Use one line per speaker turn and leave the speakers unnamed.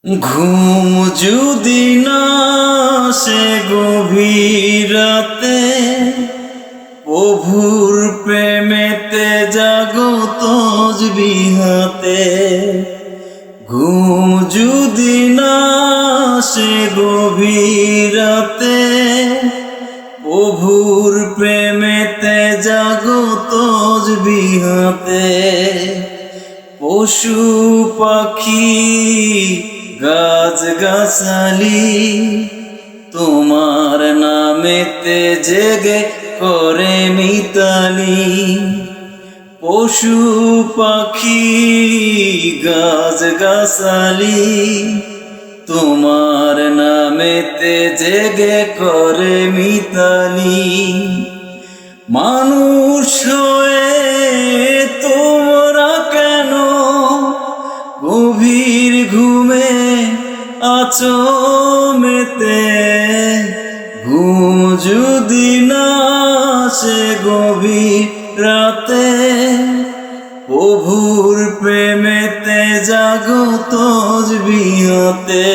ঘুম যদি না আসে গভীর রাতে, প্রভুর প্রেমেতে জাগো তসবিহাতে। ঘুম যদি না আসে গভীর রাতে, প্রভুর প্রেমেতে জাগো তসবিহাতে। পশু পাখি গাছ গাছালি তোমার নামেতে জেগে করে মিতালি। পশু পাখি গাছ গাছালি তোমার নামেতে জেগে করে মিতালি। মানুষ হয়ে তোমরা কেন গভীর ঘুমে আছো মেতে? ঘুম যদি না আসে গভীর রাতে, প্রভুর প্রেমেতে জাগো তসবিহাতে।